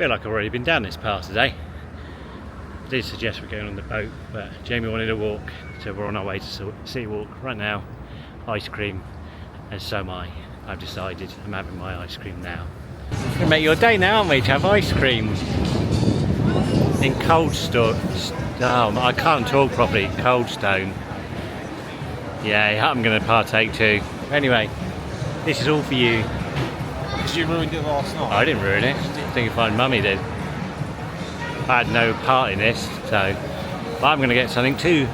feel like I've already been down this path today. I did suggest we're going on the boat, but Jamie wanted a walk, so we're on our way to City Walk right now. Ice cream, and so am I. I've decided I'm having my ice cream now. It's going to make your day now, aren't we, to have ice cream in Coldstone. Oh, I can't talk properly. Coldstone. Yeah, I'm going to partake too. Anyway, this is all for you. Because you ruined it last night. I didn't ruin it. I think fine Mummy did. I had no part in this, so but I'm going to get something too.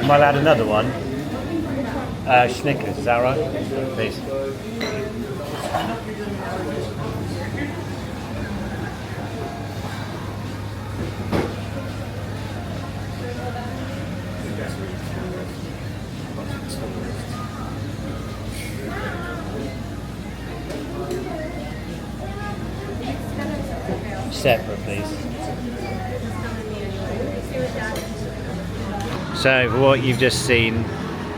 Am I allowed another one? Snickers, is that right? Please. Separate, please. So for what you've just seen,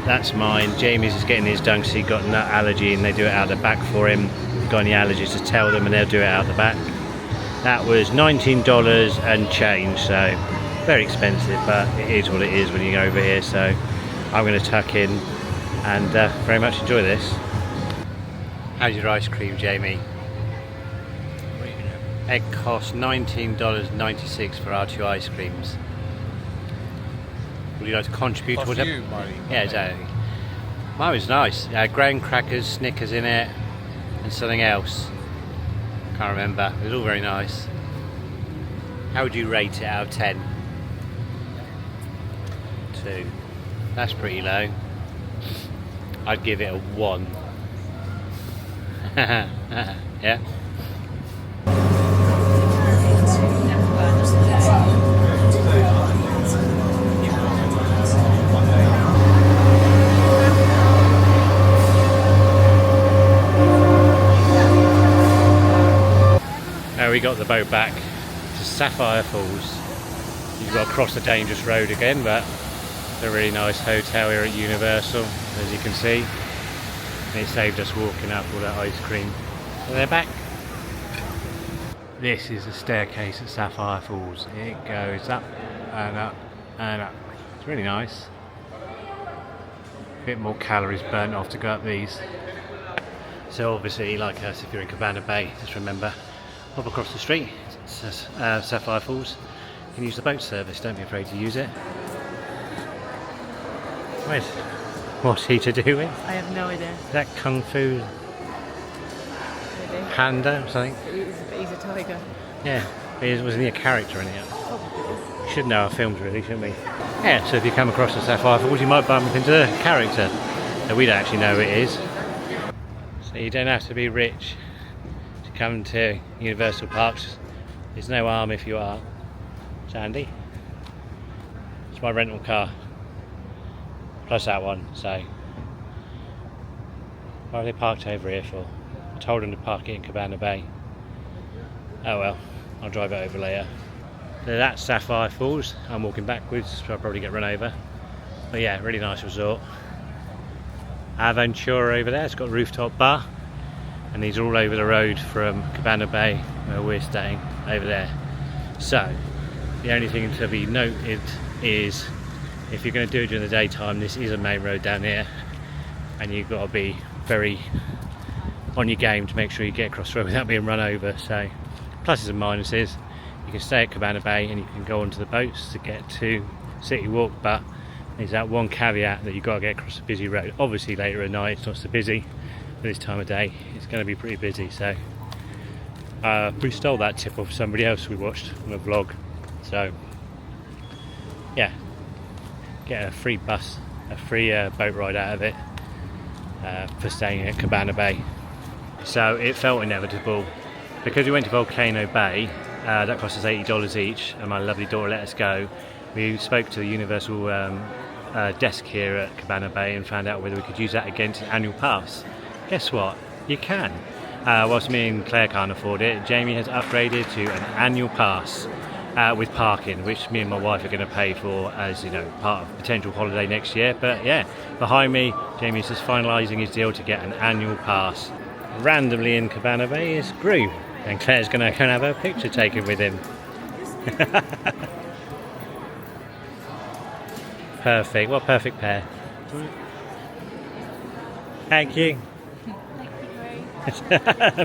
that's mine. Jamie's is getting his done because he's got nut allergy and they do it out the back for him. If you've got any allergies, just tell them and they'll do it out the back. That was $19 and change, so very expensive, but it is what it is when you go over here. So I'm going to tuck in and very much enjoy this. How's your ice cream, Jamie? It cost $19.96 for our 2 ice creams. Would you like to contribute towards it? Yeah, exactly. Mine was nice. It had graham crackers, Snickers in it, and something else. Can't remember. It was all very nice. How would you rate it out of 10? 2. That's pretty low. I'd give it a 1. Yeah? We got the boat back to Sapphire Falls. You've got to cross the dangerous road again, but it's a really nice hotel here at Universal, as you can see. And it saved us walking up all that ice cream. So they're back. This is the staircase at Sapphire Falls. It goes up and up and up. It's really nice. A bit more calories burnt off to go up these. So obviously, like us, if you're in Cabana Bay, just remember, hop across the street, Sapphire Falls. You can use the boat service, don't be afraid to use it. What's he to do with? I have no idea. Is that Kung Fu Maybe. Panda or something? He's a tiger. Yeah, wasn't he a character in it? Probably. We should know our films really, shouldn't we? Yeah, so if you come across the Sapphire Falls you might bump into a character that we don't actually know who it is. So you don't have to be rich come to Universal Parks. There's no harm if you are. It's handy. It's my rental car. Plus that one, so. Why are they parked over here for? I told them to park it in Cabana Bay. Oh well, I'll drive it over later. So that's Sapphire Falls. I'm walking backwards, so I'll probably get run over. But yeah, really nice resort. Adventur over there, it's got a rooftop bar. And these are all over the road from Cabana Bay, where we're staying, over there. So, the only thing to be noted is, if you're going to do it during the daytime, this is a main road down here, and you've got to be very on your game to make sure you get across the road without being run over. So, pluses and minuses. You can stay at Cabana Bay and you can go onto the boats to get to City Walk, but there's that one caveat that you've got to get across a busy road. Obviously later at night it's not so busy. This time of day it's going to be pretty busy, so we stole that tip off somebody else we watched on a vlog. So yeah, get a free bus, a free boat ride out of it for staying at Cabana Bay. So it felt inevitable because we went to Volcano Bay. That cost us $80 each, and my lovely daughter let us go. We spoke to the Universal desk here at Cabana Bay and found out whether we could use that against an annual pass. Guess what? You can. whilst me and Claire can't afford it, Jamie has upgraded to an annual pass with parking, which me and my wife are going to pay for as, you know, part of potential holiday next year. But yeah, behind me, Jamie's just finalising his deal to get an annual pass. Randomly in Cabana Bay is Gru, and Claire's going to go and have a picture taken with him. Perfect, what a perfect pair. Thank you.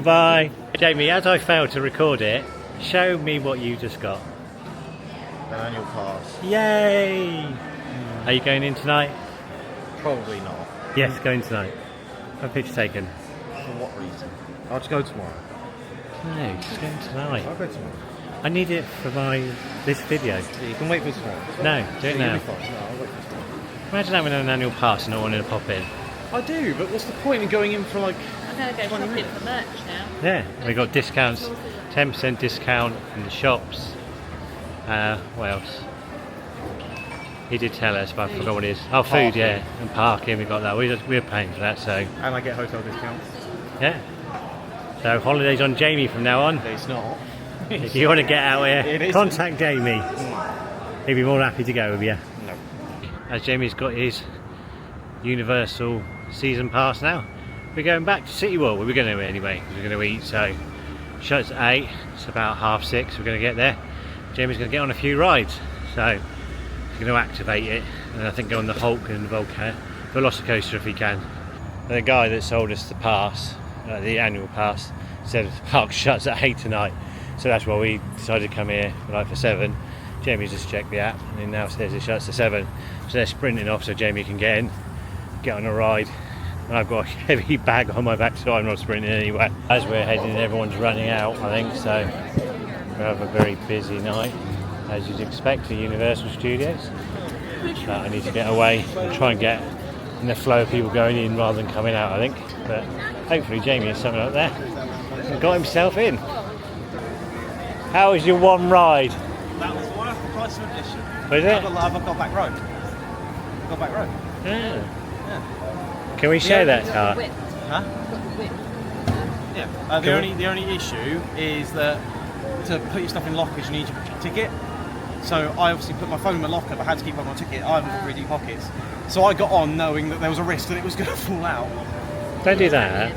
Bye. Jamie, as I failed to record it, show me what you just got. An annual pass. Yay! Are you going in tonight? Probably not. Yes, going tonight. Have a picture taken. For what reason? I'll just go tomorrow. No, just going tonight. I'll go tomorrow. I need it for this video. Yeah, you can wait for tomorrow. No, do it Yeah, now. you'll be fine. No, I'll wait for tomorrow. Imagine having an annual pass and not wanting to pop in. I do, but what's the point in going in for like... I'm going to go shopping for merch now. Yeah, we got discounts, 10% discount in the shops. What else? He did tell us, but I forgot what it is. Oh, food, Parking. yeah, and parking. We got that. We're paying for that, so And I get hotel discounts. yeah. So holidays on Jamie from now on. It's not. If you want to get out It here, isn't. contact Jamie. He'd be more than happy to go with you. No. As Jamie's got his Universal season pass now, we're going back to City World. We're going to anyway, because we're going to eat. So shuts at 8. It's about 6:30. We're going to get there. Jamie's going to get on a few rides, so he's going to activate it, and I think go on the Hulk and the Volcano, the Velocicoaster if he can. And the guy that sold us the pass, the annual pass, said the park shuts at 8 tonight, so that's why we decided to come here like for 7. Jamie's just checked the app, and it now says it shuts at 7, so they're sprinting off so Jamie can get in, get on a ride. And I've got a heavy bag on my back, so I'm not sprinting anywhere. As we're heading, everyone's running out, I think, so we have a very busy night, as you'd expect for Universal Studios. But I need to get away and try and get in the flow of people going in rather than coming out, I think. But hopefully Jamie has something up there and got himself in. How was your one ride? That was worth the price of admission. Was it? I've got back row. Got back row. Yeah. Yeah. Can we share that Got car? the whip. Huh? Got the whip. Yeah. The only issue is that to put your stuff in lockers, you need your ticket. So I obviously put my phone in my locker, but I had to keep on my ticket. I haven't got 3D pockets. So I got on knowing that there was a risk that it was going to fall out. Don't do that.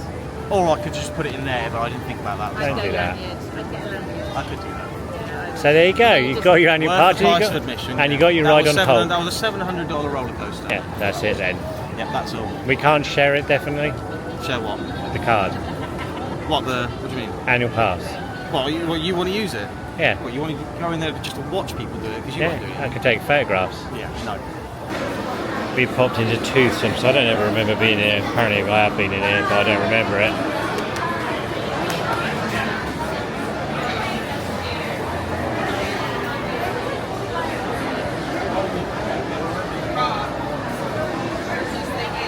Or I could just put it in there, but I didn't think about that. Don't I'd do go that. lanyard. I'd get a lanyard. I could do that. Yeah, So there you go. You got your annual Worth party, the price of admission. and you got your That ride was on That Hulk. was a $700 roller coaster. Yeah, that's it then. Yep, that's all. We can't share it definitely. Share what? The card, What do you mean? annual pass. What, you want to use it? Yeah, What, you want to go in there just to watch people do it because you won't do yeah. I it? can take photographs. Yeah, no. We popped into Toothsome, so I don't ever remember being here. Apparently I have been in here, but I don't remember it.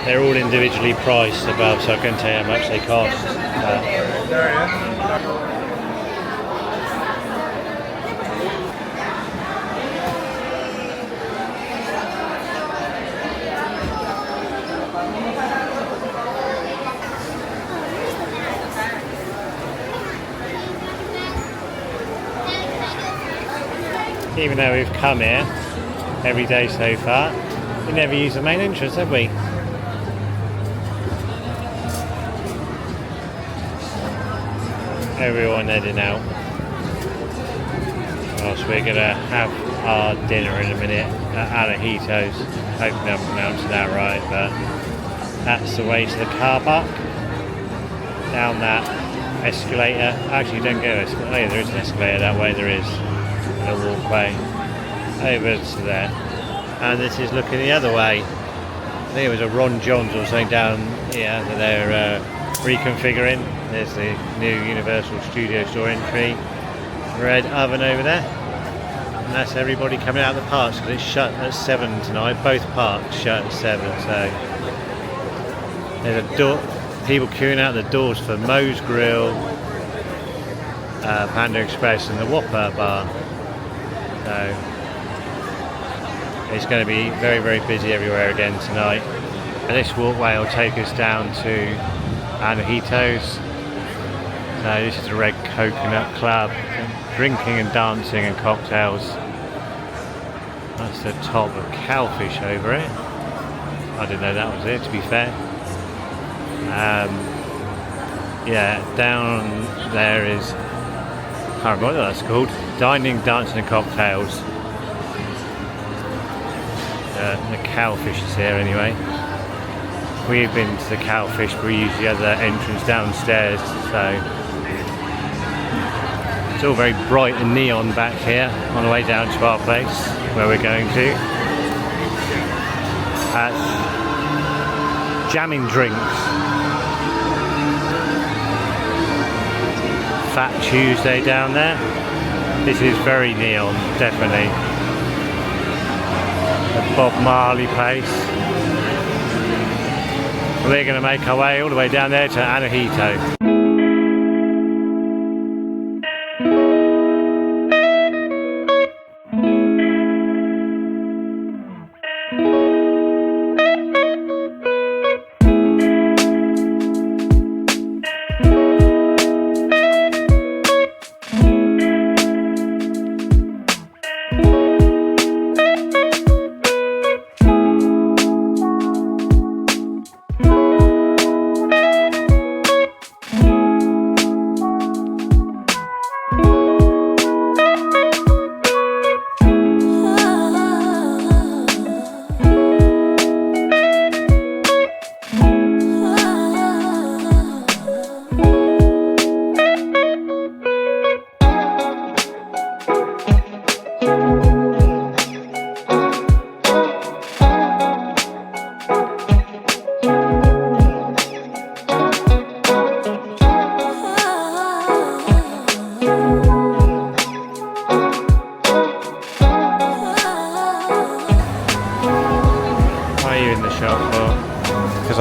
They're all individually priced above, so I couldn't tell you how much they cost. Even though we've come here every day so far, we never use the main entrance, have we? Everyone heading out. Whilst we're gonna have our dinner in a minute at Antojitos. Hopefully I'm pronouncing that right, but that's the way to the car park. Down that escalator. Actually, don't go escalator. There is an escalator that way. There is a walkway over to there. And this is looking the other way. I think it was a Ron Johns or something down here that they're reconfiguring. There's the new Universal Studio Store entry. Red oven over there. And that's everybody coming out of the parks because it's shut at 7 tonight. Both parks shut at 7, so there's a door, people queuing out the doors for Moe's Grill, Panda Express and the Whopper Bar. So it's going to be very, very busy everywhere again tonight. And this walkway will take us down to Antojitos, So this is the Red Coconut Club, drinking and dancing and cocktails. That's the top of Cowfish over it. I didn't know that was it, to be fair. Yeah, down there is, I can't remember what that's called. Dining, dancing and cocktails. The Cowfish is here anyway. We've been to the Cowfish, but we use the other entrance downstairs, so it's all very bright and neon back here on the way down to our place where we're going to. Jamming drinks. Fat Tuesday down there. This is very neon, definitely. The Bob Marley place. We're going to make our way all the way down there to Antojitos.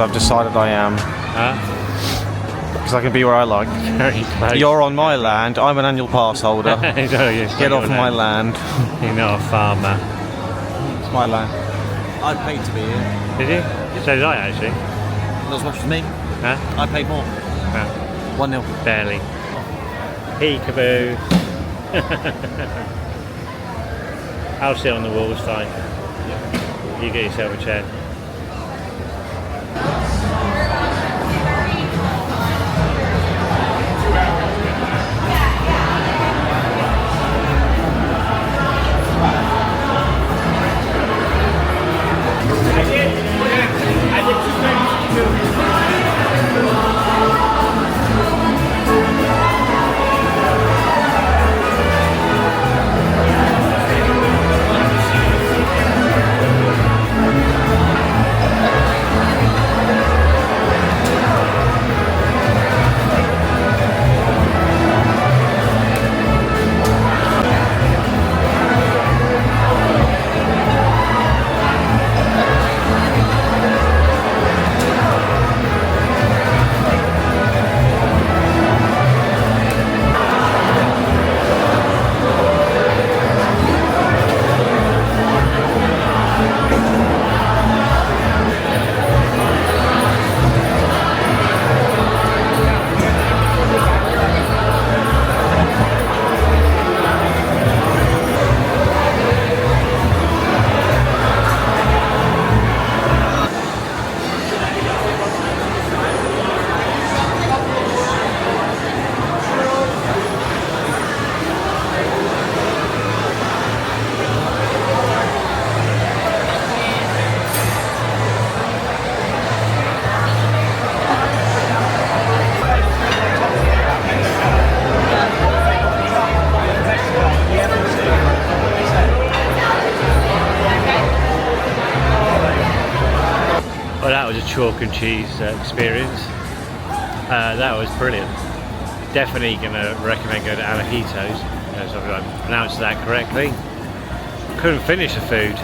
I've decided I am. Because I can be where I like. Very close. You're on my land, I'm an annual pass holder. Get off my land. You're not a farmer. It's my land. I paid to be here. Did you? So did I actually. Not as much as me. Huh? I paid more. 1-0. Barely. Peekaboo. I'll sit on the wall, it's fine. You get yourself a chair. Well, that was a chalk and cheese experience. That was brilliant. Definitely going to recommend going to Antojitos, as I pronounced that correctly. Couldn't finish the food.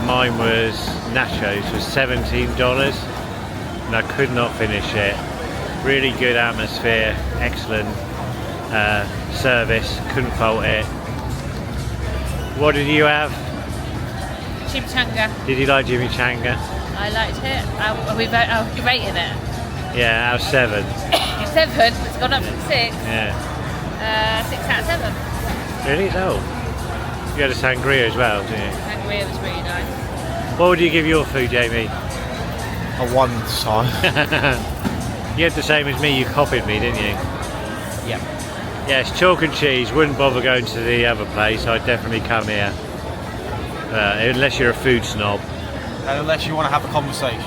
Mine was nachos for $17 and I could not finish it. Really good atmosphere, excellent service, couldn't fault it. What did you have? Chimichanga. Did you like chimichanga? I liked it. You rated it? Yeah, out of 7. 7. It's gone up from 6. Yeah. 6 out of 7. Really? Oh. You had a sangria as well, didn't you? Sangria was really nice. What would you give your food, Jamie? A 1 time. You had the same as me, you copied me, didn't you? Yeah. Yes, chalk and cheese. Wouldn't bother going to the other place. I'd definitely come here. Unless you're a food snob. And unless you want to have a conversation.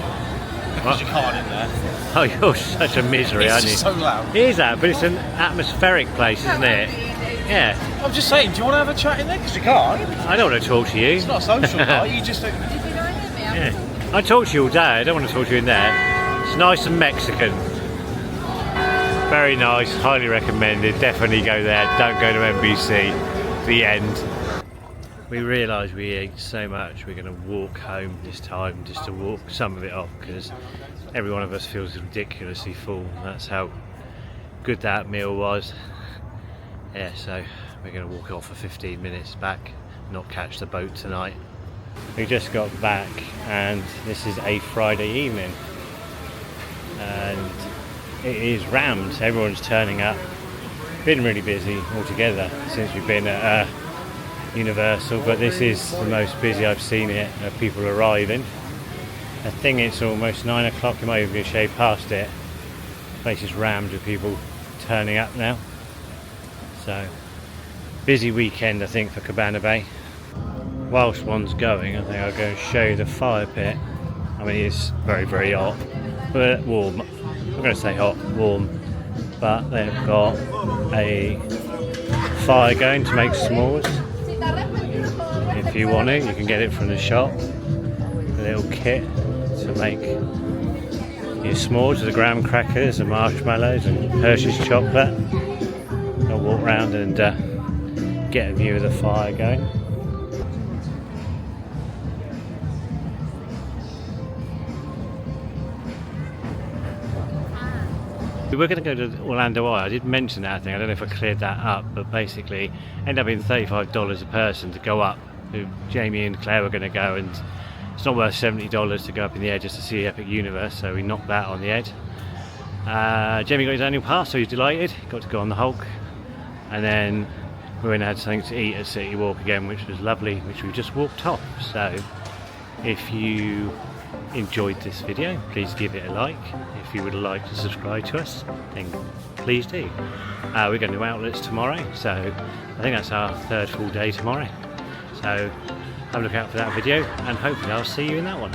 Because What? you can't in there. Oh, you're such a misery, It's aren't you? just so loud. It is that, but it's an atmospheric place, isn't it? Yeah. I'm just saying, do you want to have a chat in there? Because you can't. I don't want to talk to you. It's not a social bar, you just don't... Did you not hear me? Yeah. I talk to you all day. I don't want to talk to you in there. It's nice and Mexican. Very nice. Highly recommended. Definitely go there. Don't go to NBC. The end. We realised we ate so much. We're going to walk home this time, just to walk some of it off, because every one of us feels ridiculously full. That's how good that meal was. Yeah, so we're going to walk off for 15 minutes back, not catch the boat tonight. We just got back and this is a Friday evening and it is rammed. Everyone's turning up. Been really busy altogether since we've been at Universal, but this is the most busy I've seen it of people arriving. I think it's almost 9 o'clock, it might even be a shade past it. The place is rammed with people turning up now. So, busy weekend I think for Cabana Bay. Whilst one's going, I think I'll go and show you the fire pit. I mean it's very, very hot, but warm. I'm going to say hot, warm. But they've got a fire going to make s'mores. If you want it, you can get it from the shop. A little kit to make your s'mores, the graham crackers and marshmallows and Hershey's chocolate. I'll walk around and get a view of the fire going. We were going to go to Orlando Eye. I did mention that thing. I don't know if I cleared that up, but basically ended up being $35 a person to go up. Jamie and Claire were going to go, and it's not worth $70 to go up in the air just to see Epic Universe, so we knocked that on the head. Jamie got his annual pass, so he's delighted. Got to go on the Hulk, and then we went and had something to eat at City Walk again, which was lovely, which we just walked off. So if you enjoyed this video, please give it a like. If you would like to subscribe to us, then please do. We're going to outlets tomorrow, so I think that's our third full day tomorrow. So have a look out for that video, and hopefully I'll see you in that one.